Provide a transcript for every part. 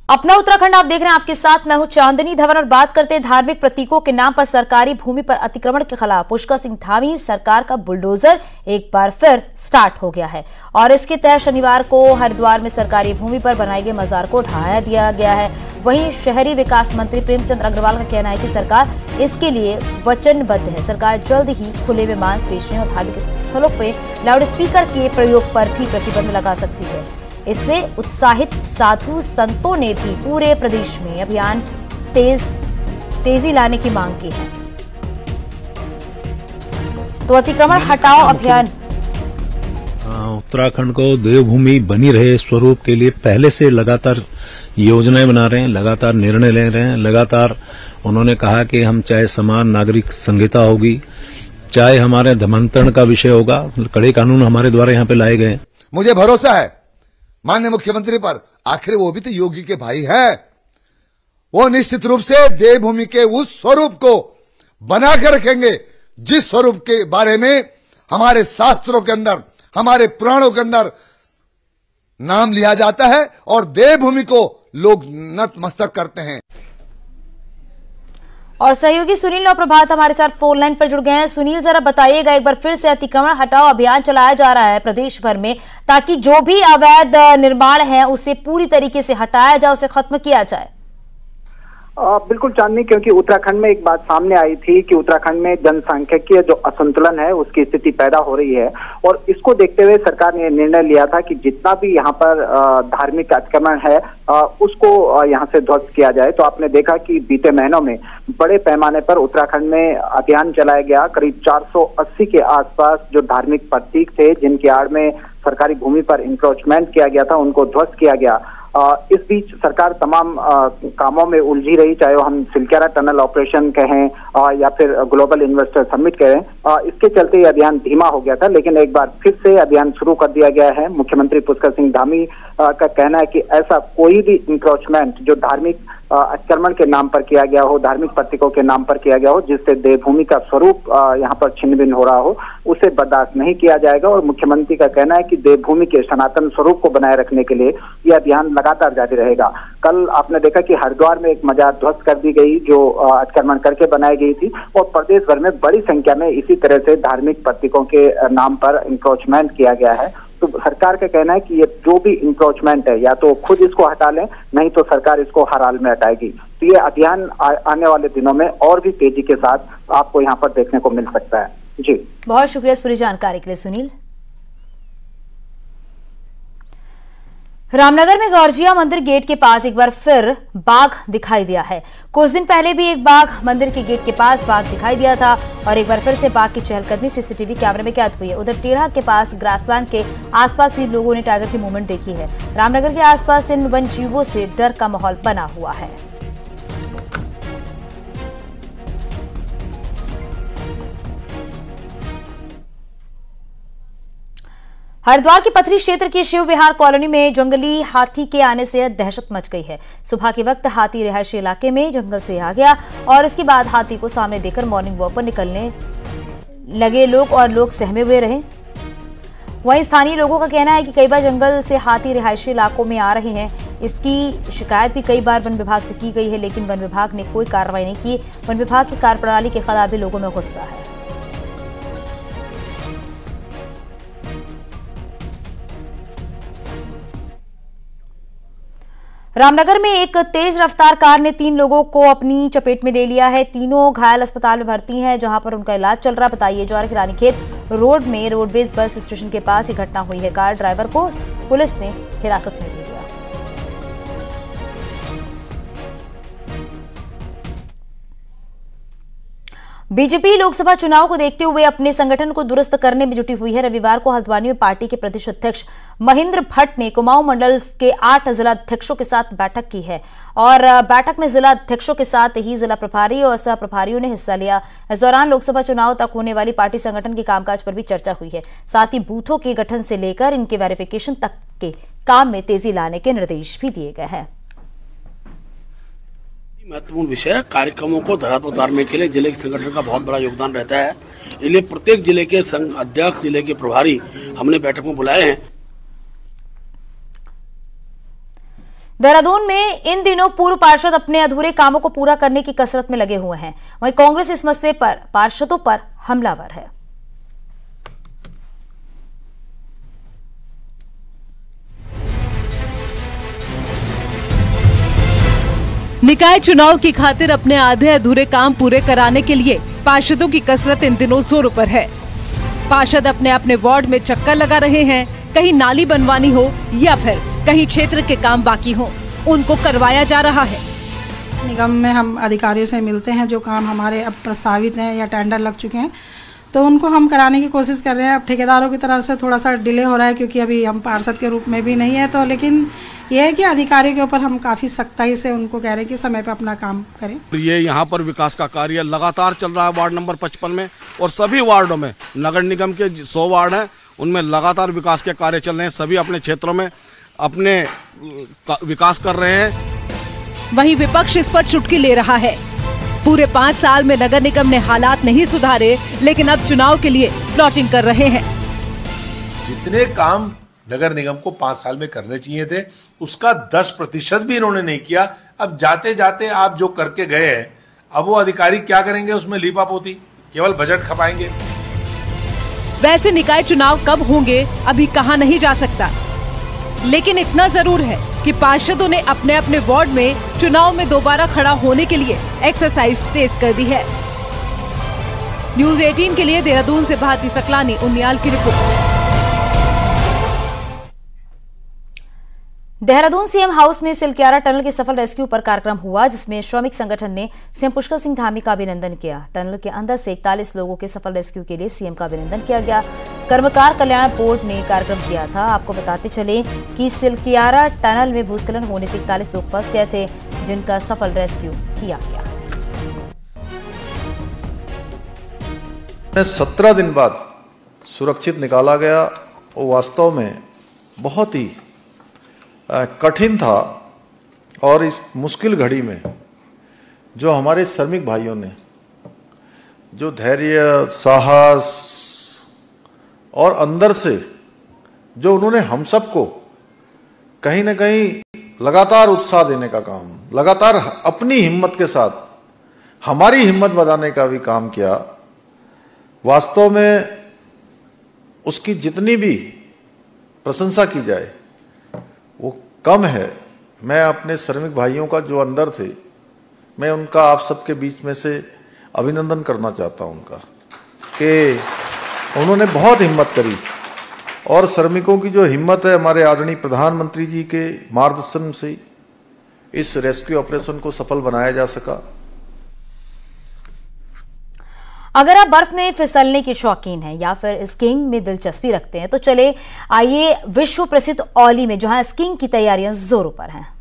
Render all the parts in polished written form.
अपना उत्तराखंड आप देख रहे हैं, आपके साथ मैं हूं चांदनी धवन और बात करते हैं धार्मिक प्रतीकों के नाम पर सरकारी भूमि पर अतिक्रमण के खिलाफ। पुष्कर सिंह धामी सरकार का बुलडोजर एक बार फिर स्टार्ट हो गया है और इसके तहत शनिवार को हरिद्वार में सरकारी भूमि पर बनाए गए मजार को ढहा दिया गया है। वहीं शहरी विकास मंत्री प्रेमचंद अग्रवाल का कहना है कि सरकार इसके लिए वचनबद्ध है। सरकार जल्द ही खुले में मांस बेचने और धार्मिक स्थलों पर लाउडस्पीकर के प्रयोग पर भी प्रतिबंध लगा सकती है। इससे उत्साहित साधु संतों ने भी पूरे प्रदेश में अभियान तेजी लाने की मांग की है। तो अतिक्रमण हटाओ अभियान उत्तराखंड को देवभूमि बनी रहे स्वरूप के लिए पहले से लगातार योजनाएं बना रहे हैं, लगातार निर्णय ले रहे हैं। लगातार उन्होंने कहा कि हम चाहे समान नागरिक संहिता होगी, चाहे हमारे धर्मांतरण का विषय होगा, कड़े कानून हमारे द्वारा यहाँ पे लाए गए। मुझे भरोसा है माननीय मुख्यमंत्री पर, आखिर वो भी तो योगी के भाई है। वो निश्चित रूप से देवभूमि के उस स्वरूप को बनाकर रखेंगे जिस स्वरूप के बारे में हमारे शास्त्रों के अंदर, हमारे पुराणों के अंदर नाम लिया जाता है और देवभूमि को लोग नतमस्तक करते हैं। और सहयोगी सुनील और प्रभात हमारे साथ फोन लाइन पर जुड़ गए हैं। सुनील, जरा बताइएगा, एक बार फिर से अतिक्रमण हटाओ अभियान चलाया जा रहा है प्रदेश भर में, ताकि जो भी अवैध निर्माण है उसे पूरी तरीके से हटाया जाए, उसे खत्म किया जाए। बिल्कुल चांदनी, क्योंकि उत्तराखंड में एक बात सामने आई थी कि उत्तराखंड में जनसांख्यिकीय जो असंतुलन है उसकी स्थिति पैदा हो रही है और इसको देखते हुए सरकार ने निर्णय लिया था कि जितना भी यहाँ पर धार्मिक अतिक्रमण है उसको यहाँ से ध्वस्त किया जाए। तो आपने देखा कि बीते महीनों में बड़े पैमाने पर उत्तराखंड में अभियान चलाया गया। करीब 480 के आसपास जो धार्मिक प्रतीक थे जिनकी आड़ में सरकारी भूमि पर इंक्रोचमेंट किया गया था उनको ध्वस्त किया गया। इस बीच सरकार तमाम कामों में उलझी रही, चाहे हम सिलक्यारा टनल ऑपरेशन कहें या फिर ग्लोबल इन्वेस्टर समिट कहें। इसके चलते ये अभियान धीमा हो गया था, लेकिन एक बार फिर से अभियान शुरू कर दिया गया है। मुख्यमंत्री पुष्कर सिंह धामी का कहना है कि ऐसा कोई भी इंक्रोचमेंट जो धार्मिक अतिक्रमण के नाम पर किया गया हो, धार्मिक प्रतीकों के नाम पर किया गया हो, जिससे देवभूमि का स्वरूप यहाँ पर छिन्न भिन्न हो रहा हो, उसे बर्दाश्त नहीं किया जाएगा। और मुख्यमंत्री का कहना है कि देवभूमि के सनातन स्वरूप को बनाए रखने के लिए यह अभियान लगातार जारी रहेगा। कल आपने देखा कि हरिद्वार में एक मजार ध्वस्त कर दी गई जो अतिक्रमण करके बनाई गई थी और प्रदेश भर में बड़ी संख्या में इसी तरह से धार्मिक प्रतीकों के नाम पर इंक्रोचमेंट किया गया है। तो सरकार का कहना है कि ये जो भी इंक्रोचमेंट है या तो खुद इसको हटा लें, नहीं तो सरकार इसको हर हाल में हटाएगी। तो ये अभियान आने वाले दिनों में और भी तेजी के साथ आपको यहाँ पर देखने को मिल सकता है। जी, बहुत शुक्रिया इस पूरी जानकारी के लिए सुनील। रामनगर में गौरजिया मंदिर गेट के पास एक बार फिर बाघ दिखाई दिया है। कुछ दिन पहले भी एक बाघ मंदिर के गेट के पास बाघ दिखाई दिया था और एक बार फिर से बाघ की चहलकदमी सीसीटीवी कैमरे में कैद हुई है। उधर टेढ़ा के पास ग्रासलैंड के आसपास भी लोगों ने टाइगर की मूवमेंट देखी है। रामनगर के आसपास इन वन जीवों से डर का माहौल बना हुआ है। हरिद्वार के पथरी क्षेत्र की शिव विहार कॉलोनी में जंगली हाथी के आने से दहशत मच गई है। सुबह के वक्त हाथी रिहायशी इलाके में जंगल से आ गया और इसके बाद हाथी को सामने देखकर मॉर्निंग वॉक पर निकलने लगे लोग सहमे हुए रहे। वहीं स्थानीय लोगों का कहना है कि कई बार जंगल से हाथी रिहायशी इलाकों में आ रहे हैं। इसकी शिकायत भी कई बार वन विभाग से की गई है, लेकिन वन विभाग ने कोई कार्रवाई नहीं की। वन विभाग की कार्यप्रणाली के खिलाफ भी लोगों में गुस्सा है। रामनगर में एक तेज रफ्तार कार ने 3 लोगों को अपनी चपेट में ले लिया है। तीनों घायल अस्पताल में भर्ती हैं, जहां पर उनका इलाज चल रहा। बताइए जा रहा कि रानीखेत रोड में रोडवेज बस स्टेशन के पास ये घटना हुई है। कार ड्राइवर को पुलिस ने हिरासत में लिया। बीजेपी लोकसभा चुनाव को देखते हुए अपने संगठन को दुरुस्त करने में जुटी हुई है। रविवार को हल्द्वानी में पार्टी के प्रदेश अध्यक्ष महेंद्र भट्ट ने कुमाऊं मंडल के 8 जिला अध्यक्षों के साथ बैठक की है और बैठक में जिला अध्यक्षों के साथ ही जिला प्रभारी और सह प्रभारियों ने हिस्सा लिया। इस दौरान लोकसभा चुनाव तक होने वाली पार्टी संगठन के कामकाज पर भी चर्चा हुई है। साथ ही बूथों के गठन से लेकर इनके वेरिफिकेशन तक के काम में तेजी लाने के निर्देश भी दिए गए हैं। महत्वपूर्ण विषय कार्यक्रमों को धरातल पर उतारने के लिए जिले के संगठन का बहुत बड़ा योगदान रहता है। इसलिए प्रत्येक जिले के संघ अध्यक्ष, जिले के प्रभारी हमने बैठक में बुलाए हैं। देहरादून में इन दिनों पूर्व पार्षद अपने अधूरे कामों को पूरा करने की कसरत में लगे हुए हैं। वहीं कांग्रेस इस मसले पर पार्षदों पर हमलावर है। निकाय चुनाव की खातिर अपने आधे अधूरे काम पूरे कराने के लिए पार्षदों की कसरत इन दिनों जोरों पर है। पार्षद अपने अपने वार्ड में चक्कर लगा रहे हैं, कहीं नाली बनवानी हो या फिर कहीं क्षेत्र के काम बाकी हो, उनको करवाया जा रहा है। निगम में हम अधिकारियों से मिलते हैं, जो काम हमारे अब प्रस्तावित हैं या टेंडर लग चुके हैं तो उनको हम कराने की कोशिश कर रहे हैं। अब ठेकेदारों की तरफ से थोड़ा सा डिले हो रहा है क्योंकि अभी हम पार्षद के रूप में भी नहीं है, तो लेकिन ये है कि अधिकारियों के ऊपर हम काफ़ी सख्ताई से उनको कह रहे हैं कि समय पर अपना काम करें। ये यहाँ पर विकास का कार्य लगातार चल रहा है वार्ड नंबर 55 में और सभी वार्डों में। नगर निगम के 100 वार्ड हैं, उनमें लगातार विकास के कार्य चल रहे हैं। सभी अपने क्षेत्रों में अपने विकास कर रहे हैं। वहीं विपक्ष इस पर चुटकी ले रहा है। पूरे 5 साल में नगर निगम ने हालात नहीं सुधारे, लेकिन अब चुनाव के लिए प्लॉटिंग कर रहे हैं। जितने काम नगर निगम को 5 साल में करने चाहिए थे, उसका 10% भी इन्होंने नहीं किया। अब जाते जाते आप जो करके गए हैं, अब वो अधिकारी क्या करेंगे? उसमें लीपापोती, केवल बजट खपाएंगे। वैसे निकाय चुनाव कब होंगे अभी कहा नहीं जा सकता, लेकिन इतना जरूर है कि पार्षदों ने अपने अपने वार्ड में चुनाव में दोबारा खड़ा होने के लिए एक्सरसाइज तेज कर दी है। न्यूज़ 18 के लिए देहरादून से भारती सकलानी, उन्नियाल की रिपोर्ट। देहरादून सीएम हाउस में सिलक्यारा टनल के सफल रेस्क्यू पर कार्यक्रम हुआ, जिसमें श्रमिक संगठन ने सीएम पुष्कर सिंह धामी का अभिनंदन किया। टनल के अंदर से 41 लोगों के सफल रेस्क्यू के लिए सीएम का अभिनंदन किया गया। कर्मकार कल्याण बोर्ड ने कार्यक्रम किया था। आपको बताते चले कि सिलक्यारा टनल में भूस्खलन होने से 41 लोग फंस गए थे, जिनका सफल रेस्क्यू किया गया। 17 दिन बाद सुरक्षित निकाला गया। वो वास्तव में बहुत ही कठिन था और इस मुश्किल घड़ी में जो हमारे श्रमिक भाइयों ने जो धैर्य, साहस और अंदर से जो उन्होंने हम सबको कहीं न कहीं लगातार उत्साह देने का काम, लगातार अपनी हिम्मत के साथ हमारी हिम्मत बढ़ाने का भी काम किया, वास्तव में उसकी जितनी भी प्रशंसा की जाए वो कम है। मैं अपने श्रमिक भाइयों का जो अंदर थे, मैं उनका आप सबके बीच में से अभिनंदन करना चाहता हूं उनका, कि उन्होंने बहुत हिम्मत करी और श्रमिकों की जो हिम्मत है, हमारे आदरणीय प्रधानमंत्री जी के मार्गदर्शन से इस रेस्क्यू ऑपरेशन को सफल बनाया जा सका। अगर आप बर्फ में फिसलने के शौकीन हैं या फिर स्कीइंग में दिलचस्पी रखते हैं तो चले आइए विश्व प्रसिद्ध औली में, जहां स्कीइंग की तैयारियां जोरों पर हैं।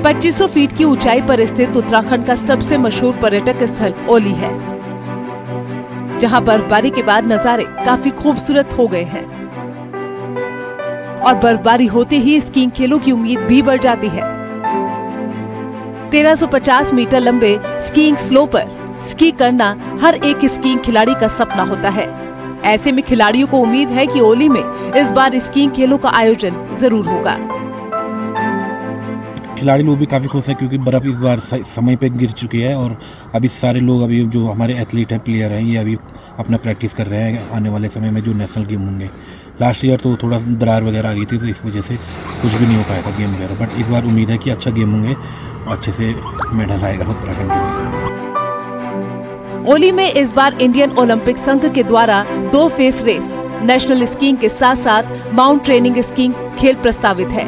पच्चीस 2500 फीट की ऊंचाई पर स्थित उत्तराखंड का सबसे मशहूर पर्यटक स्थल औली है, जहां बर्फबारी के बाद नजारे काफी खूबसूरत हो गए हैं और बर्फबारी होते ही स्कीइंग खेलों की उम्मीद भी बढ़ जाती है। 1350 मीटर लंबे स्कीइंग स्लो पर स्की करना हर एक स्कीइंग खिलाड़ी का सपना होता है। ऐसे में खिलाड़ियों को उम्मीद है कि ओली में इस बार स्कीइंग खेलों का आयोजन जरूर होगा। खिलाड़ी लोग भी काफ़ी खुश है क्योंकि बर्फ़ इस बार समय पे गिर चुकी है और अभी सारे लोग, अभी जो हमारे एथलीट हैं, प्लेयर हैं, ये अभी अपना प्रैक्टिस कर रहे हैं आने वाले समय में जो नेशनल गेम होंगे। लास्ट ईयर तो थोड़ा दरार वगैरह आ गई थी, तो इस वजह से कुछ भी नहीं हो पाया था गेम वगैरह, बट इस बार उम्मीद है कि अच्छा गेम होंगे और अच्छे से मेडल आएगा उत्तराखंड के लिए। ओली में इस बार इंडियन ओलंपिक संघ के द्वारा 2 फेस रेस, नेशनल स्कीइंग के साथ साथ माउंट ट्रेनिंग स्कीइंग खेल प्रस्तावित है,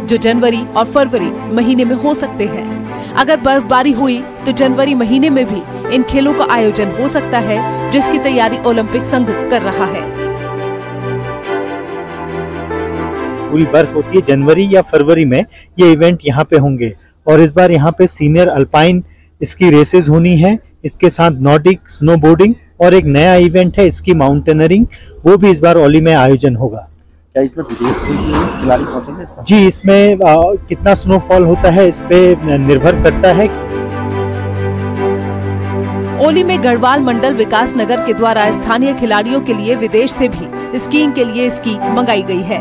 जो जनवरी और फरवरी महीने में हो सकते हैं। अगर बर्फबारी हुई तो जनवरी महीने में भी इन खेलों का आयोजन हो सकता है, जिसकी तैयारी ओलंपिक संघ कर रहा है। पूरी बर्फ होती है जनवरी या फरवरी में, ये इवेंट यहाँ पे होंगे और इस बार यहाँ पे सीनियर अल्पाइन इसकी रेसेस होनी है, इसके साथ नॉर्डिक स्नोबोर्डिंग और एक नया इवेंट है इसकी माउंटेनरिंग, वो भी इस बार ओली में आयोजन होगा। क्या इसमें विदेश से खिलाड़ी पहुंचेंगे? जी, इसमें कितना स्नोफॉल होता है इस पे निर्भर करता है। ओली में गढ़वाल मंडल विकास नगर के द्वारा स्थानीय खिलाड़ियों के लिए विदेश से भी स्कीइंग के लिए स्की मंगाई गई है,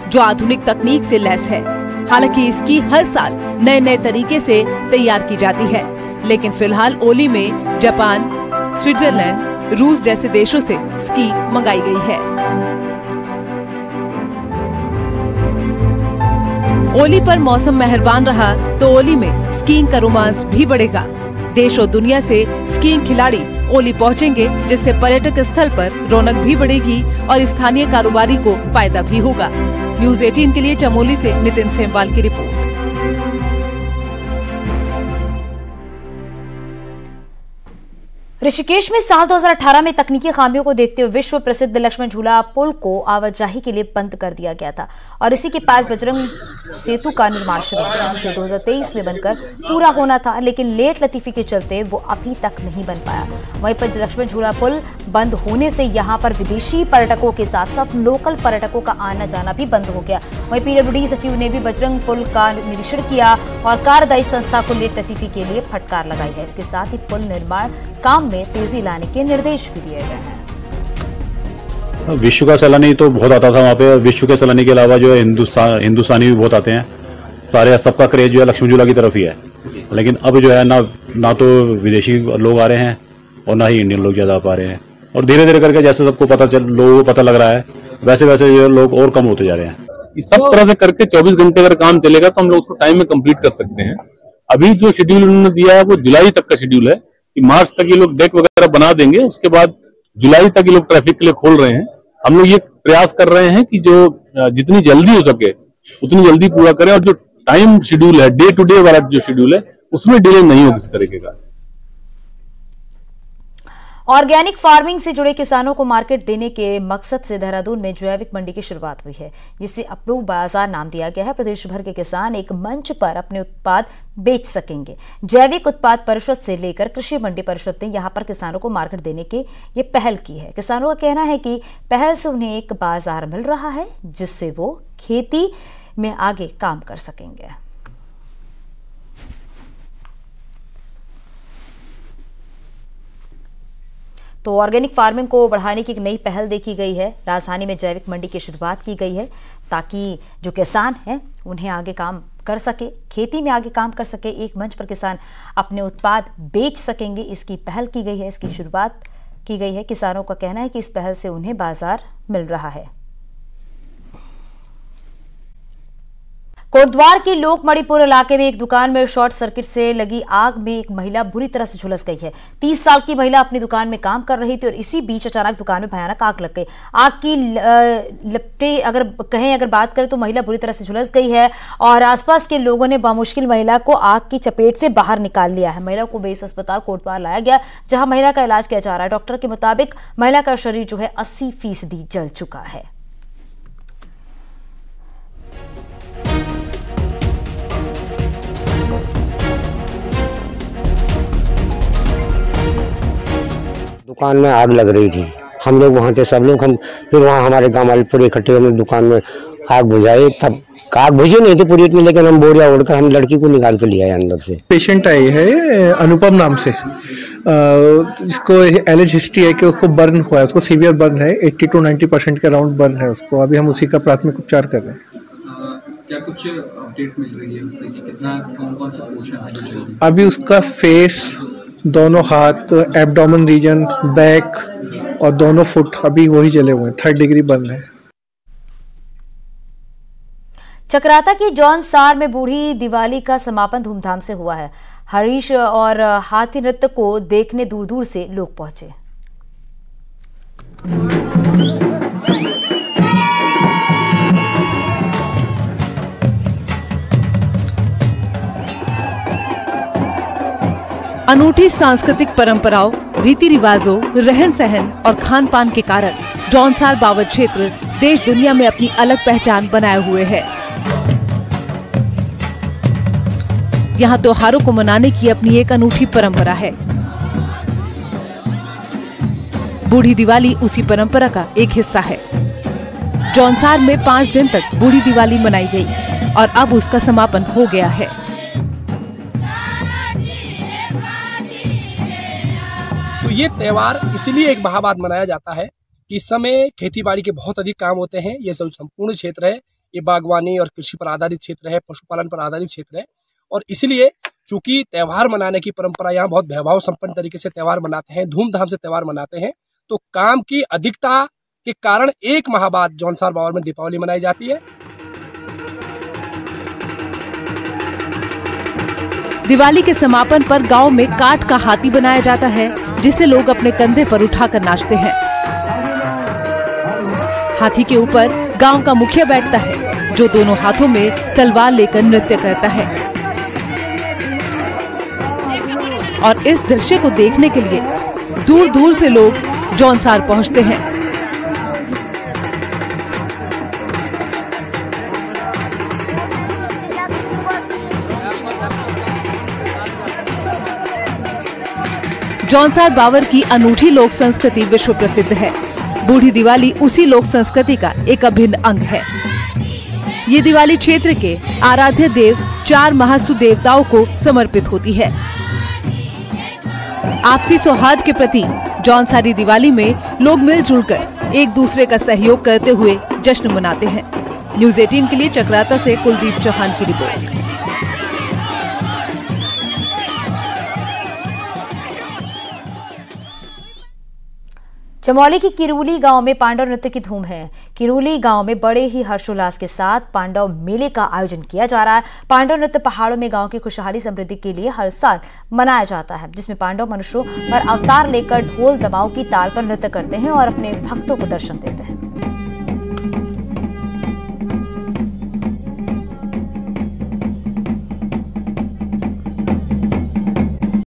जो आधुनिक तकनीक से लैस है। हालांकि स्की हर साल नए नए तरीके से तैयार की जाती है, लेकिन फिलहाल ओली में जापान, स्विट्जरलैंड, रूस जैसे देशों से स्की मंगाई गई है। ओली पर मौसम मेहरबान रहा तो ओली में स्कीइंग का रोमांस भी बढ़ेगा। देश और दुनिया से स्कीइंग खिलाड़ी ओली पहुंचेंगे, जिससे पर्यटक स्थल पर रौनक भी बढ़ेगी और स्थानीय कारोबारी को फायदा भी होगा। न्यूज़ 18 के लिए चमोली से नितिन सेमवाल की रिपोर्ट। ऋषिकेश में साल 2018 में तकनीकी खामियों को देखते हुए विश्व प्रसिद्ध लक्ष्मण झूला पुल को आवाजाही के लिए बंद कर दिया गया था और इसी के पास बजरंग सेतु का निर्माण शुरू हुआ, जिसे 2023 में बनकर पूरा होना था, लेकिन लेट लतीफी के चलते वो अभी तक नहीं बन पाया। वहीं पर लक्ष्मण झूला पुल बंद होने से यहाँ पर विदेशी पर्यटकों के साथ साथ लोकल पर्यटकों का आना जाना भी बंद हो गया। वहीं पीडब्ल्यूडी सचिव ने भी बजरंग पुल का निरीक्षण किया और कार्यदायी संस्था को लेट लतीफी के लिए फटकार लगाई है। इसके साथ ही पुल निर्माण काम में तेजी लाने के निर्देश भी दिए गए हैं। विश्व का सैलानी तो बहुत आता था वहाँ पे, विश्व के सैलानी के अलावा जो है हिंदुस्तानी भी बहुत आते हैं। सारे सबका क्रेज जो है लक्ष्मण झूला की तरफ ही है, लेकिन अब जो है ना तो विदेशी लोग आ रहे हैं और ना ही इंडियन लोग ज्यादा आ पा रहे हैं। और धीरे धीरे करके जैसे सबको लोगों को पता लग रहा है, वैसे वैसे जो लोग और कम होते जा रहे हैं। इस सब तरह से करके 24 घंटे अगर काम चलेगा तो हम लोग उसको टाइम में कंप्लीट कर सकते हैं। अभी जो शेड्यूल उन्होंने दिया है वो जुलाई तक का शेड्यूल है कि मार्च तक ये लोग डेक वगैरह बना देंगे, उसके बाद जुलाई तक ये लोग ट्रैफिक के लिए खोल रहे हैं। हम लोग ये प्रयास कर रहे हैं कि जो जितनी जल्दी हो सके उतनी जल्दी पूरा करें और जो टाइम शेड्यूल है, डे टू डे वाला जो शेड्यूल है, उसमें डिले नहीं हो किसी तरीके का। ऑर्गेनिक फार्मिंग से जुड़े किसानों को मार्केट देने के मकसद से देहरादून में जैविक मंडी की शुरुआत हुई है, जिसे अपलोग बाजार नाम दिया गया है। प्रदेश भर के किसान एक मंच पर अपने उत्पाद बेच सकेंगे। जैविक उत्पाद परिषद से लेकर कृषि मंडी परिषद ने यहां पर किसानों को मार्केट देने की ये पहल की है। किसानों का कहना है कि पहल से उन्हें एक बाजार मिल रहा है, जिससे वो खेती में आगे काम कर सकेंगे। तो ऑर्गेनिक फार्मिंग को बढ़ाने की एक नई पहल देखी गई है। राजधानी में जैविक मंडी की शुरुआत की गई है ताकि जो किसान हैं उन्हें आगे काम कर सके, खेती में आगे काम कर सके, एक मंच पर किसान अपने उत्पाद बेच सकेंगे। इसकी पहल की गई है, इसकी शुरुआत की गई है। किसानों का कहना है कि इस पहल से उन्हें बाजार मिल रहा है। कोटद्वार के लोक मणिपुर इलाके में एक दुकान में शॉर्ट सर्किट से लगी आग में एक महिला बुरी तरह से झुलस गई है। 30 साल की महिला अपनी दुकान में काम कर रही थी और इसी बीच अचानक दुकान में भयानक आग लग गई। आग की लपटे अगर बात करें तो महिला बुरी तरह से झुलस गई है और आसपास के लोगों ने बामुश्किल महिला को आग की चपेट से बाहर निकाल लिया है। महिला को बेस अस्पताल कोटद्वार लाया गया, जहां महिला का इलाज किया जा रहा है। डॉक्टर के मुताबिक महिला का शरीर जो है 80% जल चुका है। दुकान में आग लग रही थी, हम लोग वहाँ थे सब लोग। हम फिर वहाँ हमारे गांव वाले पूरे इकट्ठे हमने दुकान में आग बुझाई। तब आग बुझी नहीं थी पूरी इतनी, लेकिन हम बोरिया ओढ़कर हम लड़की को निकाल के लिया अंदर से। पेशेंट आई है अनुपम नाम से, जिसको एलएच हिस्ट्री है कि उसको बर्न हुआ है, उसको सीवियर बर्न है, 80 to 90% के अराउंड बर्न है उसको। अभी हम उसी का प्राथमिक उपचार कर रहे हैं। क्या कुछ अपडेट मिल रही है उससे कि कितना कौन सा पोर्शन है? अभी उसका फेस, दोनों हाथ, एब्डोमेन रीजन, बैक और दोनों फुट अभी वही जले हुए हैं, 3rd डिग्री बर्न है। चक्राता की जौनसार में बूढ़ी दिवाली का समापन धूमधाम से हुआ है। हरीश और हाथी नृत्य को देखने दूर दूर से लोग पहुंचे। अनूठी सांस्कृतिक परंपराओं, रीति रिवाजों, रहन सहन और खान पान के कारण जौनसार बावत क्षेत्र देश दुनिया में अपनी अलग पहचान बनाए हुए है। यहाँ त्योहारों को मनाने की अपनी एक अनूठी परंपरा है। बूढ़ी दिवाली उसी परंपरा का एक हिस्सा है। जौनसार में 5 दिन तक बूढ़ी दिवाली मनाई गई और अब उसका समापन हो गया है। तो ये त्यौहार इसलिए एक माह बाद मनाया जाता है कि इस समय खेती बाड़ी के बहुत अधिक काम होते हैं। ये सब संपूर्ण क्षेत्र है, ये बागवानी और कृषि पर आधारित क्षेत्र है, पशुपालन पर आधारित क्षेत्र है। और इसलिए चूंकि त्यौहार मनाने की परंपरा यहाँ बहुत वैभव संपन्न तरीके से त्यौहार मनाते हैं, धूमधाम से त्यौहार मनाते हैं, तो काम की अधिकता के कारण एक माह बाद जौनसार बावर में दीपावली मनाई जाती है। दिवाली के समापन पर गांव में काठ का हाथी बनाया जाता है, जिसे लोग अपने कंधे पर उठाकर नाचते हैं। हाथी के ऊपर गांव का मुखिया बैठता है, जो दोनों हाथों में तलवार लेकर नृत्य करता है। और इस दृश्य को देखने के लिए दूर दूर से लोग जौनसार पहुंचते हैं। जौनसार बावर की अनूठी लोक संस्कृति विश्व प्रसिद्ध है। बूढ़ी दिवाली उसी लोक संस्कृति का एक अभिन्न अंग है। ये दिवाली क्षेत्र के आराध्य देव 4 महासु देवताओं को समर्पित होती है। आपसी सौहार्द के प्रति जौनसारी दिवाली में लोग मिलजुल कर एक दूसरे का सहयोग करते हुए जश्न मनाते हैं। न्यूज़ 18 के लिए चक्राता से कुलदीप चौहान की रिपोर्ट। चमोली की किरोली गांव में पांडव नृत्य की धूम है। किरोली गांव में बड़े ही हर्षोल्लास के साथ पांडव मेले का आयोजन किया जा रहा है। पांडव नृत्य पहाड़ों में गांव की खुशहाली समृद्धि के लिए हर साल मनाया जाता है, जिसमें पांडव मनुष्यों पर अवतार लेकर ढोल दमाओं की ताल पर नृत्य करते हैं और अपने भक्तों को दर्शन देते हैं।